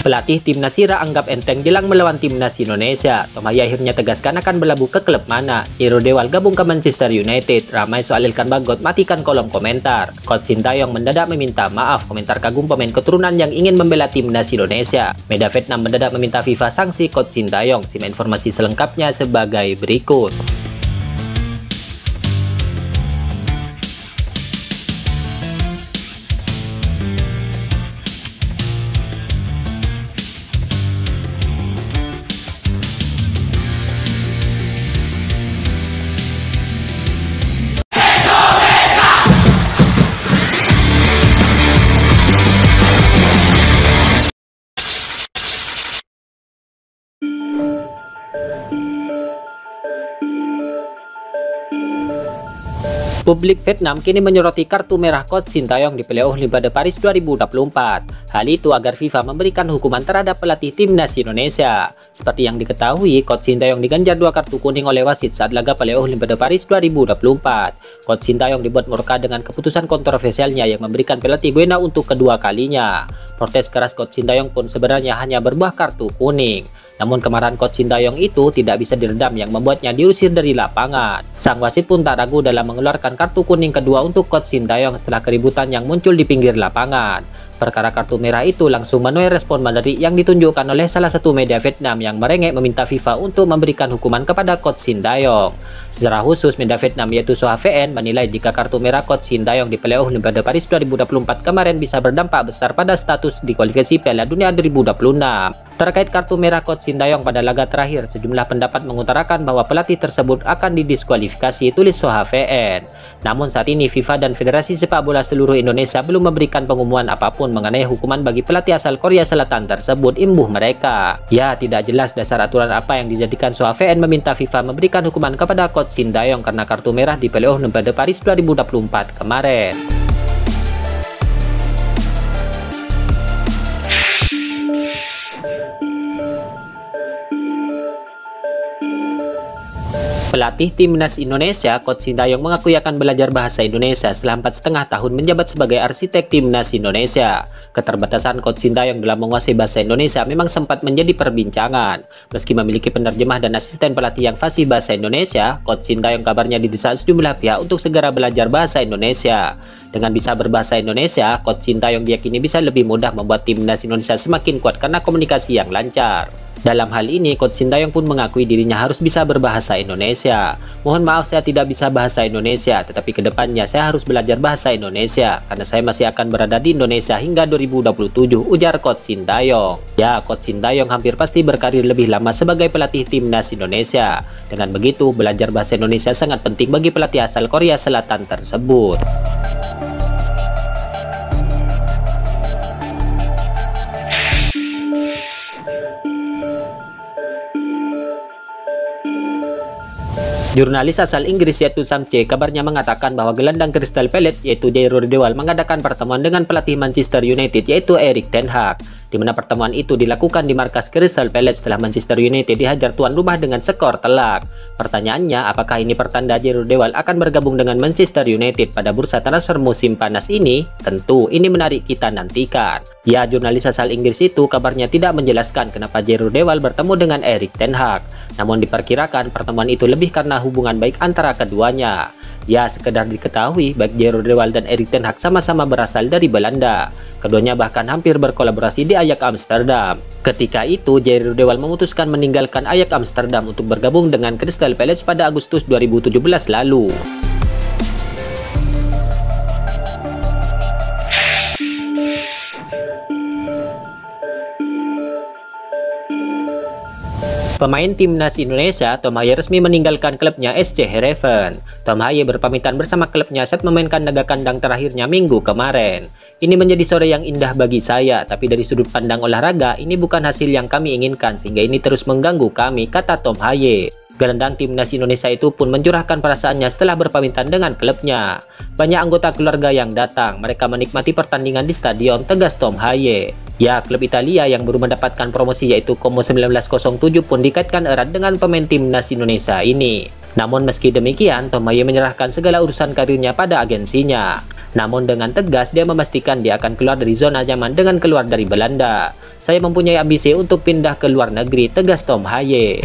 Pelatih timnas Ira anggap enteng jelang melawan timnas Indonesia. Tom Haye akhirnya tegaskan akan berlabuh ke klub mana. Jero Dewal gabung ke Manchester United. Ramai soal Ilkan Bagot, matikan kolom komentar. Coach Sintayong mendadak meminta maaf. Komentar kagum pemain keturunan yang ingin membela timnas Indonesia. Media Vietnam mendadak meminta FIFA sanksi Coach Sintayong. Simak informasi selengkapnya sebagai berikut. Publik Vietnam kini menyoroti kartu merah Coach Sintayong di playoff Olimpiade Paris 2024. Hal itu agar FIFA memberikan hukuman terhadap pelatih timnas Indonesia. Seperti yang diketahui, Coach Sintayong diganjar 2 kartu kuning oleh wasit saat laga playoff Olimpiade Paris 2024. Coach Sintayong dibuat murka dengan keputusan kontroversialnya yang memberikan penalti Guena untuk kedua kalinya. Protes keras Coach Sintayong pun sebenarnya hanya berbuah kartu kuning. Namun kemarahan Coach Sintayong itu tidak bisa diredam yang membuatnya diusir dari lapangan. Sang wasit pun tak ragu dalam mengeluarkan kartu kuning kedua untuk Coach Sintayong setelah keributan yang muncul di pinggir lapangan. Perkara kartu merah itu langsung menuai respon menarik yang ditunjukkan oleh salah satu media Vietnam yang merengek meminta FIFA untuk memberikan hukuman kepada Coach Sintayong. Secara khusus, media Vietnam yaitu Soha VN menilai jika kartu merah Coach Sintayong di playoff Olimpiade Paris 2024 kemarin bisa berdampak besar pada status di kualifikasi Piala Dunia 2026. Terkait kartu merah Coach Sintayong pada laga terakhir, sejumlah pendapat mengutarakan bahwa pelatih tersebut akan didiskualifikasi, tulis Soha VN. Namun saat ini FIFA dan Federasi Sepak Bola seluruh Indonesia belum memberikan pengumuman apapun mengenai hukuman bagi pelatih asal Korea Selatan tersebut, imbuh mereka. Ya, tidak jelas dasar aturan apa yang dijadikan Soha VN meminta FIFA memberikan hukuman kepada Coach Sintayong karena kartu merah di playoff Olimpiade Paris 2024 kemarin. Pelatih timnas Indonesia, Coach Sintayong mengakui akan belajar bahasa Indonesia setelah 4,5 tahun menjabat sebagai arsitek timnas Indonesia. Keterbatasan Coach Sintayong dalam menguasai bahasa Indonesia memang sempat menjadi perbincangan. Meski memiliki penerjemah dan asisten pelatih yang fasih bahasa Indonesia, Coach Sintayong kabarnya didesak sejumlah pihak untuk segera belajar bahasa Indonesia. Dengan bisa berbahasa Indonesia, Coach Sintayong diyakini bisa lebih mudah membuat timnas Indonesia semakin kuat karena komunikasi yang lancar. Dalam hal ini, Coach Sintayong pun mengakui dirinya harus bisa berbahasa Indonesia. Mohon maaf saya tidak bisa bahasa Indonesia, tetapi kedepannya saya harus belajar bahasa Indonesia, karena saya masih akan berada di Indonesia hingga 2027, ujar Coach Sintayong. Ya, Coach Sintayong hampir pasti berkarir lebih lama sebagai pelatih timnas Indonesia. Dengan begitu, belajar bahasa Indonesia sangat penting bagi pelatih asal Korea Selatan tersebut. Jurnalis asal Inggris yaitu Sam C kabarnya mengatakan bahwa gelandang Crystal Palace yaitu Jero Dewal mengadakan pertemuan dengan pelatih Manchester United yaitu Erik ten Hag, di mana pertemuan itu dilakukan di markas Crystal Palace setelah Manchester United dihajar tuan rumah dengan skor telak. Pertanyaannya, apakah ini pertanda Jero Dewal akan bergabung dengan Manchester United pada bursa transfer musim panas ini? Tentu ini menarik kita nantikan. Ya, jurnalis asal Inggris itu kabarnya tidak menjelaskan kenapa Jero Dewal bertemu dengan Erik ten Hag. Namun diperkirakan pertemuan itu lebih karena hubungan baik antara keduanya. Ya, sekedar diketahui, baik Jero Dewal dan Erik ten Hag sama-sama berasal dari Belanda. Keduanya bahkan hampir berkolaborasi di Ajax Amsterdam. Ketika itu, Jero Dewal memutuskan meninggalkan Ajax Amsterdam untuk bergabung dengan Crystal Palace pada Agustus 2017 lalu. Pemain timnas Indonesia, Tom Haye resmi meninggalkan klubnya SC Heerenveen. Tom Haye berpamitan bersama klubnya saat memainkan laga kandang terakhirnya minggu kemarin. Ini menjadi sore yang indah bagi saya, tapi dari sudut pandang olahraga, ini bukan hasil yang kami inginkan sehingga ini terus mengganggu kami, kata Tom Haye. Gelandang timnas Indonesia itu pun mencurahkan perasaannya setelah berpamitan dengan klubnya. Banyak anggota keluarga yang datang, mereka menikmati pertandingan di stadion, tegas Tom Haye. Ya, klub Italia yang baru mendapatkan promosi yaitu Como 1907 pun dikaitkan erat dengan pemain timnas Indonesia ini. Namun meski demikian, Tom Haye menyerahkan segala urusan karirnya pada agensinya. Namun dengan tegas dia memastikan dia akan keluar dari zona nyaman dengan keluar dari Belanda. Saya mempunyai ambisi untuk pindah ke luar negeri, tegas Tom Haye.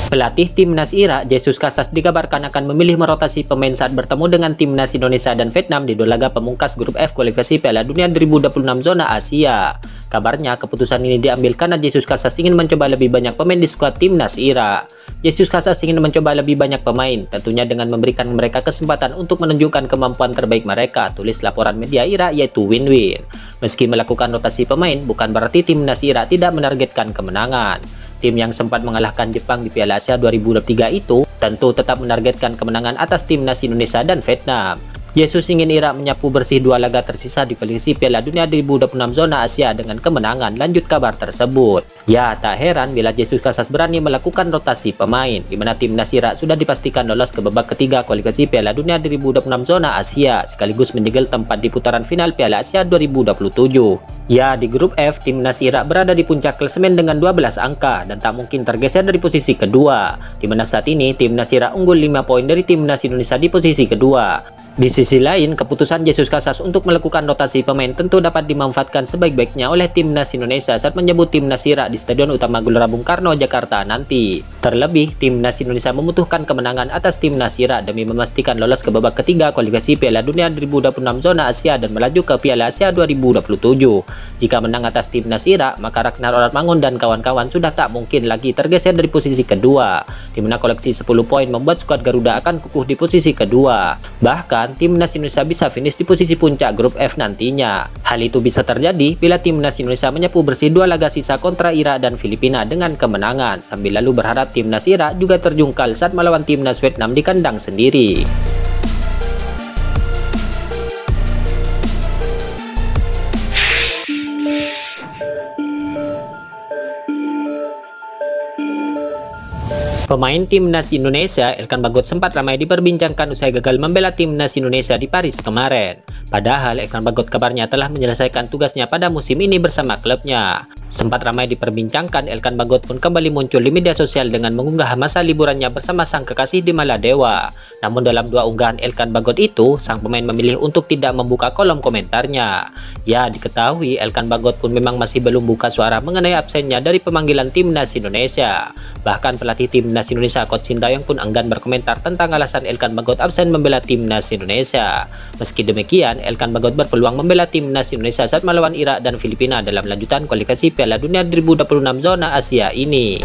Pelatih timnas Irak, Jesus Casas, dikabarkan akan memilih merotasi pemain saat bertemu dengan timnas Indonesia dan Vietnam di dua laga pemungkas grup F kualifikasi Piala Dunia 2026 zona Asia. Kabarnya keputusan ini diambil karena Jesus Casas ingin mencoba lebih banyak pemain di skuad timnas Irak. Jesus Casas ingin mencoba lebih banyak pemain, tentunya dengan memberikan mereka kesempatan untuk menunjukkan kemampuan terbaik mereka, tulis laporan media Irak, yaitu win-win. Meski melakukan rotasi pemain, bukan berarti timnas Irak tidak menargetkan kemenangan. Tim yang sempat mengalahkan Jepang di Piala Asia 2023 itu tentu tetap menargetkan kemenangan atas timnas Indonesia dan Vietnam. Jesus ingin Irak menyapu bersih dua laga tersisa di kualifikasi Piala Dunia 2026 zona Asia dengan kemenangan, lanjut kabar tersebut. Ya, tak heran bila Jesus Casas berani melakukan rotasi pemain, di mana timnas Irak sudah dipastikan lolos ke babak ketiga kualifikasi Piala Dunia 2026 zona Asia, sekaligus menyegel tempat di putaran final Piala Asia 2027. Ya, di grup F, timnas Irak berada di puncak klasemen dengan 12 angka dan tak mungkin tergeser dari posisi kedua, di mana saat ini timnas Irak unggul 5 poin dari timnas Indonesia di posisi kedua. Di sisi lain, keputusan Jesus Casas untuk melakukan rotasi pemain tentu dapat dimanfaatkan sebaik-baiknya oleh timnas Indonesia saat menyambut timnas Irak di Stadion Utama Gelora Bung Karno, Jakarta nanti. Terlebih, timnas Indonesia membutuhkan kemenangan atas timnas Irak demi memastikan lolos ke babak ketiga kualifikasi Piala Dunia 2026 zona Asia dan melaju ke Piala Asia 2027. Jika menang atas timnas Irak, maka Ragnar Oratmangun dan kawan-kawan sudah tak mungkin lagi tergeser dari posisi kedua, di mana koleksi 10 poin membuat skuad Garuda akan kukuh di posisi kedua. Bahkan, timnas Indonesia bisa finish di posisi puncak grup F nantinya. Hal itu bisa terjadi bila timnas Indonesia menyapu bersih dua laga sisa kontra Irak dan Filipina dengan kemenangan, sambil lalu berharap timnas Irak juga terjungkal saat melawan timnas Vietnam di kandang sendiri. Pemain timnas Indonesia, Elkan Bagot, sempat ramai diperbincangkan usai gagal membela timnas Indonesia di Paris kemarin. Padahal Elkan Bagot kabarnya telah menyelesaikan tugasnya pada musim ini bersama klubnya. Sempat ramai diperbincangkan, Elkan Bagot pun kembali muncul di media sosial dengan mengunggah masa liburannya bersama sang kekasih di Maladewa. Namun dalam dua unggahan Elkan Bagot itu, sang pemain memilih untuk tidak membuka kolom komentarnya. Ya, diketahui Elkan Bagot pun memang masih belum buka suara mengenai absennya dari pemanggilan timnas Indonesia. Bahkan pelatih timnas Indonesia Coach Sintayong pun enggan berkomentar tentang alasan Elkan Bagot absen membela timnas Indonesia. Meski demikian, Elkan Bagot berpeluang membela timnas Indonesia saat melawan Irak dan Filipina dalam lanjutan kualifikasi Piala Dunia 2026 zona Asia ini.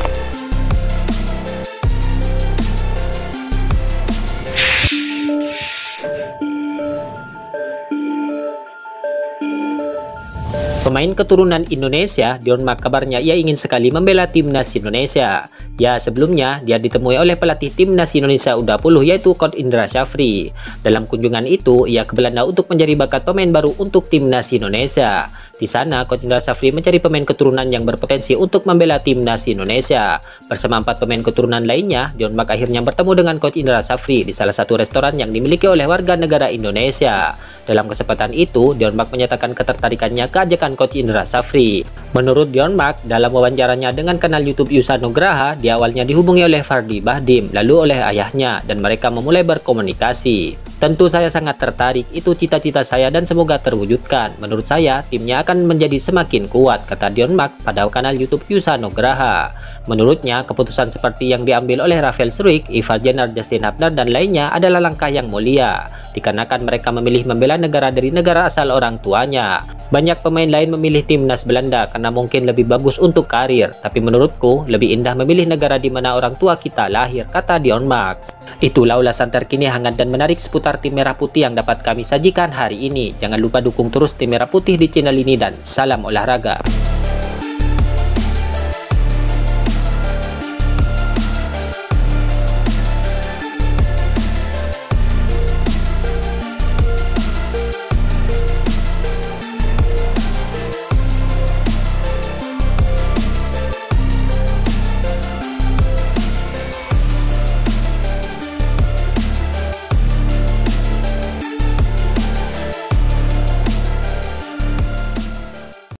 Pemain keturunan Indonesia, Dion Mark, kabarnya ia ingin sekali membela timnas Indonesia. Ya, sebelumnya dia ditemui oleh pelatih timnas Indonesia U20 yaitu Coach Indra Syafri. Dalam kunjungan itu, ia ke Belanda untuk mencari bakat pemain baru untuk timnas Indonesia. Di sana, Coach Indra Syafri mencari pemain keturunan yang berpotensi untuk membela timnas Indonesia. Bersama 4 pemain keturunan lainnya, Dion Mark akhirnya bertemu dengan Coach Indra Syafri di salah satu restoran yang dimiliki oleh warga negara Indonesia. Dalam kesempatan itu, Dion Mark menyatakan ketertarikannya ke ajakan Coach Indra Syafri. Menurut Dion Mark, dalam wawancaranya dengan kanal YouTube Yusa Nugraha, dia awalnya dihubungi oleh Fardi Bahdim, lalu oleh ayahnya, dan mereka memulai berkomunikasi. Tentu saya sangat tertarik, itu cita-cita saya dan semoga terwujudkan. Menurut saya, timnya akan menjadi semakin kuat, kata Dion Mark pada kanal YouTube Yusa Nugraha. Menurutnya, keputusan seperti yang diambil oleh Rafael Struijk, Ivar Jenner, Justin Hubner, dan lainnya adalah langkah yang mulia, dikarenakan mereka memilih membela negara dari negara asal orang tuanya. Banyak pemain lain memilih timnas Belanda karena mungkin lebih bagus untuk karir, tapi menurutku lebih indah memilih negara di mana orang tua kita lahir, kata Dion Mark. Itulah ulasan terkini hangat dan menarik seputar tim merah putih yang dapat kami sajikan hari ini. Jangan lupa dukung terus tim merah putih di channel ini dan salam olahraga.